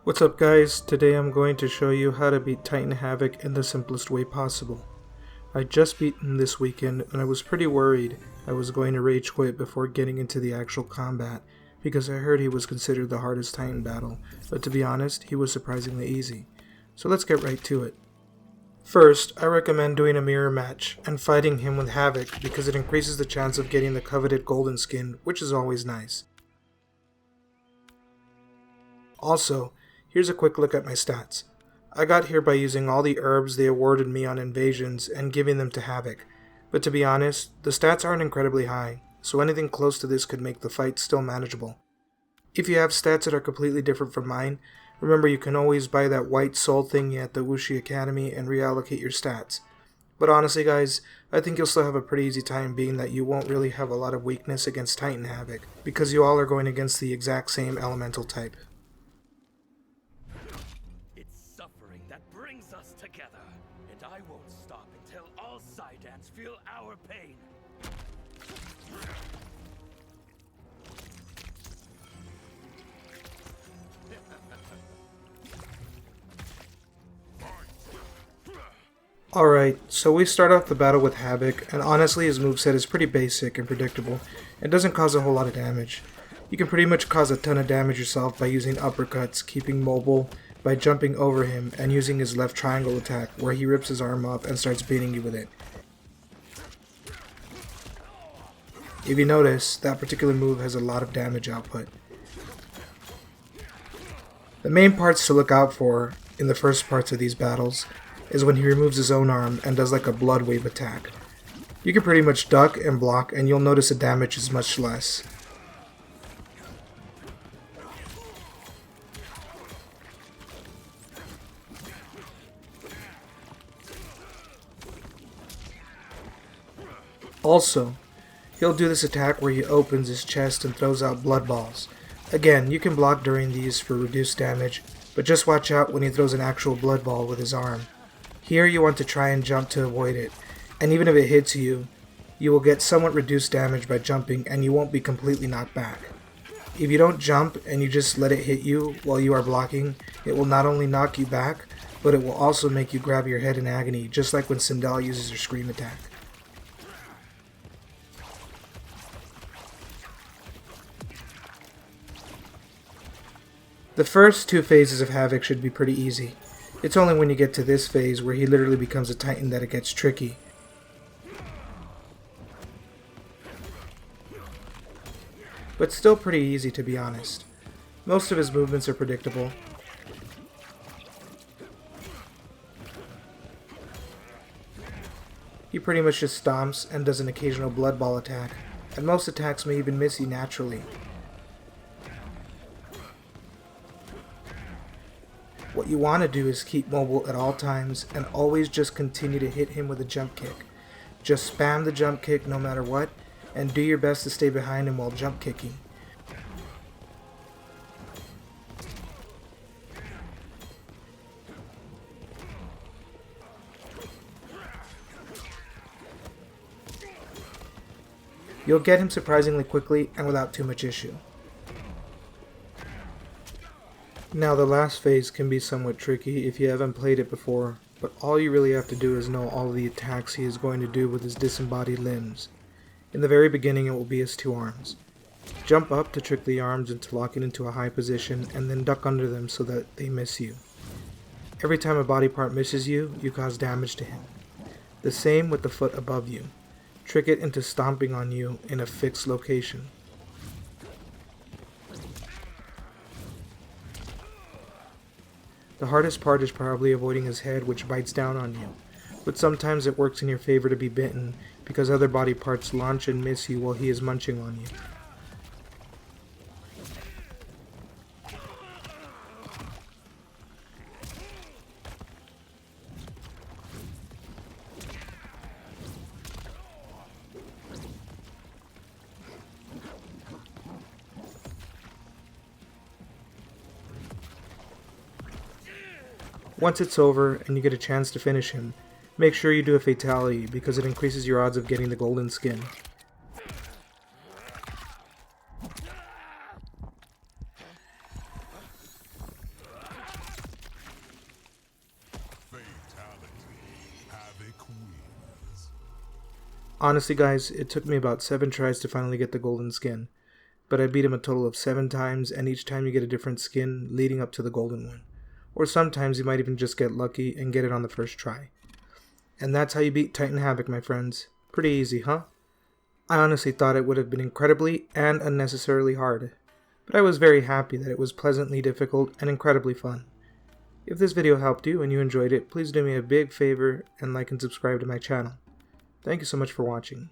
What's up guys, today I'm going to show you how to beat Titan Havik in the simplest way possible. I just beat him this weekend and I was pretty worried I was going to rage quit before getting into the actual combat because I heard he was considered the hardest Titan battle, but to be honest, he was surprisingly easy. So let's get right to it. First, I recommend doing a mirror match and fighting him with Havik because it increases the chance of getting the coveted golden skin, which is always nice. Also, here's a quick look at my stats. I got here by using all the herbs they awarded me on invasions and giving them to Havik, but to be honest, the stats aren't incredibly high, so anything close to this could make the fight still manageable. If you have stats that are completely different from mine, remember you can always buy that white soul thingy at the Wuxi Academy and reallocate your stats. But honestly guys, I think you'll still have a pretty easy time being that you won't really have a lot of weakness against Titan Havik, because you all are going against the exact same elemental type. That brings us together, and I won't stop until all Sidans feel our pain. Alright, so we start off the battle with Havik, and honestly his moveset is pretty basic and predictable, and doesn't cause a whole lot of damage. You can pretty much cause a ton of damage yourself by using uppercuts, keeping mobile, by jumping over him, and using his left triangle attack where he rips his arm off and starts beating you with it. If you notice, that particular move has a lot of damage output. The main parts to look out for in the first parts of these battles is when he removes his own arm and does like a blood wave attack. You can pretty much duck and block and you'll notice the damage is much less. Also, he'll do this attack where he opens his chest and throws out blood balls. Again, you can block during these for reduced damage, but just watch out when he throws an actual blood ball with his arm. Here you want to try and jump to avoid it, and even if it hits you, you will get somewhat reduced damage by jumping and you won't be completely knocked back. If you don't jump and you just let it hit you while you are blocking, it will not only knock you back, but it will also make you grab your head in agony, just like when Sindel uses her scream attack. The first two phases of Havik should be pretty easy. It's only when you get to this phase where he literally becomes a Titan that it gets tricky. But still pretty easy to be honest. Most of his movements are predictable. He pretty much just stomps and does an occasional blood ball attack, and most attacks may even miss you naturally. What you want to do is keep mobile at all times and always just continue to hit him with a jump kick. Just spam the jump kick no matter what, and do your best to stay behind him while jump kicking. You'll get him surprisingly quickly and without too much issue. Now the last phase can be somewhat tricky if you haven't played it before, but all you really have to do is know all of the attacks he is going to do with his disembodied limbs. In the very beginning it will be his two arms. Jump up to trick the arms into locking into a high position and then duck under them so that they miss you. Every time a body part misses you, you cause damage to him. The same with the foot above you. Trick it into stomping on you in a fixed location. The hardest part is probably avoiding his head, which bites down on you, but sometimes it works in your favor to be bitten because other body parts launch and miss you while he is munching on you. Once it's over and you get a chance to finish him, make sure you do a fatality because it increases your odds of getting the golden skin. Honestly guys, it took me about 7 tries to finally get the golden skin, but I beat him a total of 7 times, and each time you get a different skin leading up to the golden one. Or sometimes you might even just get lucky and get it on the first try. And that's how you beat Titan Havik, my friends. Pretty easy, huh? I honestly thought it would have been incredibly and unnecessarily hard, but I was very happy that it was pleasantly difficult and incredibly fun. If this video helped you and you enjoyed it, please do me a big favor and like and subscribe to my channel. Thank you so much for watching.